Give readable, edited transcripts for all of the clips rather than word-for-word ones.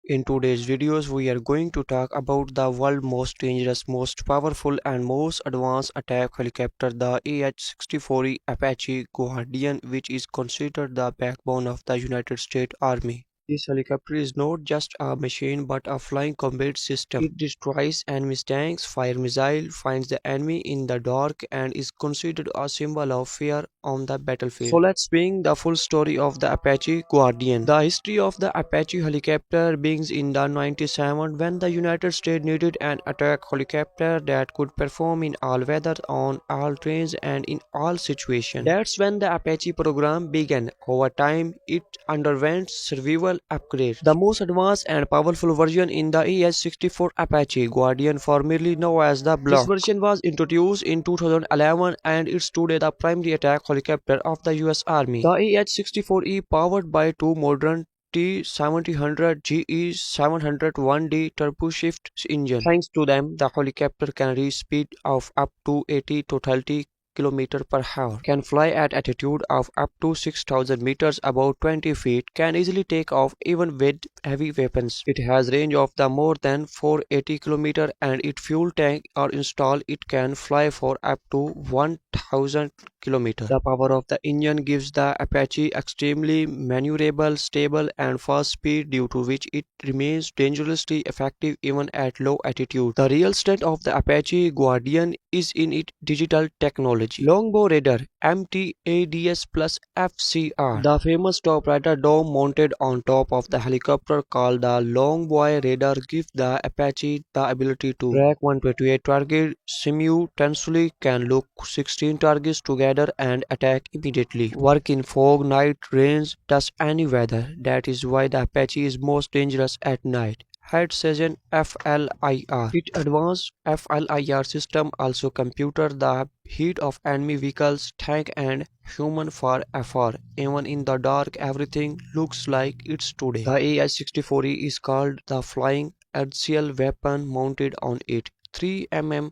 In today's videos, we are going to talk about the world's most dangerous, most powerful, and most advanced attack helicopter, the AH-64E Apache Guardian, which is considered the backbone of the United States Army. This helicopter is not just a machine but a flying combat system. It destroys enemy tanks, fires missiles, finds the enemy in the dark, and is considered a symbol of fear on the battlefield. So let's bring the full story of the Apache Guardian. The history of the Apache helicopter begins in the 97 when the United States needed an attack helicopter that could perform in all weather, on all terrains, and in all situations. That's when the Apache program began. Over time, it underwent several upgrades. The most advanced and powerful version in the AH-64 Apache Guardian, formerly known as the Block. This version was introduced in 2011 and is today the primary attack helicopter of the US Army. The AH-64E, powered by two modern T-700 GE-701D turboshift engine. Thanks to them, the helicopter can reach speed of up to 80 to 30 km per hour, can fly at altitude of up to 6,000 meters, about 20 feet, can easily take off even with heavy weapons. It has range of the more than 480 km, and its fuel tank are installed. It can fly for up to 1,000 km. The power of the engine gives the Apache extremely maneuverable, stable, and fast speed, due to which it remains dangerously effective even at low altitude. The real strength of the Apache Guardian is in its digital technology. Longbow radar MTADS plus FCR. The famous top radar dome mounted on top of the helicopter, called the Longbow radar, gives the Apache the ability to track 128 targets simultaneously, can look 16 targets together, and attack immediately. Work in fog, night, rains, dust, any weather. That is why the Apache is most dangerous at night. Head Session FLIR. Its advanced FLIR system also computes the heat of enemy vehicles, tank, and human far afar. Even in the dark, everything looks like it's today. The AH-64E is called the flying axial weapon, mounted on its 3 mm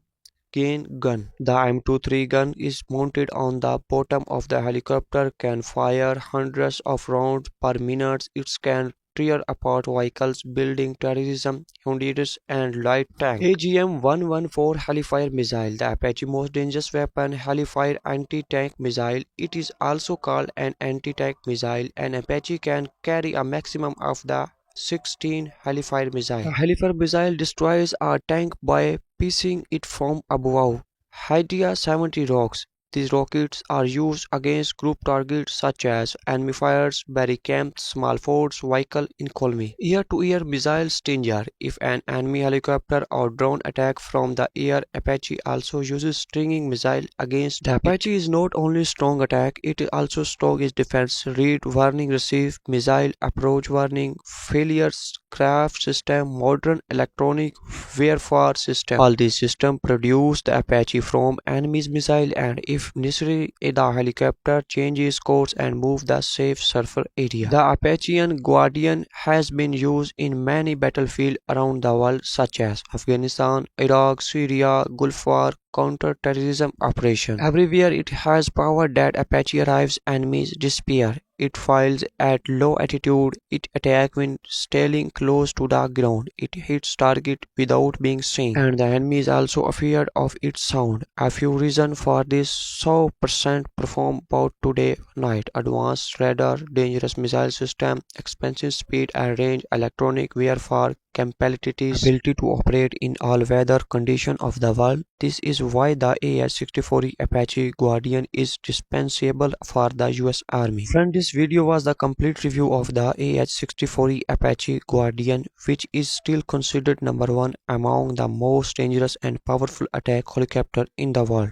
gain gun. The M23 gun is mounted on the bottom of the helicopter, can fire hundreds of rounds per minute. It can tear apart vehicles, building terrorism units, and light tanks. AGM-114 Hellfire missile, the Apache most dangerous weapon, Hellfire anti-tank missile. It is also called an anti-tank missile. An Apache can carry a maximum of the 16 Hellfire missile. The Hellfire missile destroys a tank by piercing it from above. Hydra 70 rocks. These rockets are used against group targets such as enemy fires, barricades, small forts, vehicle in colony. Air-to-air missile Stinger. If an enemy helicopter or drone attack from the air, Apache also uses stinging missile against the Apache is not only strong attack, it is also strong is defense. Read warning, receive missile approach warning, failures, craft system, modern electronic warfare system. All these systems produce the Apache from enemy's missile, and if necessary, the helicopter changes course and moves the safe surface area. The Apache Guardian has been used in many battlefields around the world, such as Afghanistan, Iraq, Syria, Gulf War, counter-terrorism operation. Everywhere it has power that Apache arrives, enemies disappear. It flies at low altitude. It attacks when staying close to the ground. It hits target without being seen, and the enemy is also afraid of its sound. A few reasons for this: 100% perform both today night, advanced radar, dangerous missile system, expensive speed and range, electronic warfare capabilities, ability to operate in all weather conditions of the world. This is why the AH-64E Apache Guardian is dispensable for the US Army. Friend, this video was the complete review of the AH-64E Apache Guardian, which is still considered #1 among the most dangerous and powerful attack helicopter in the world.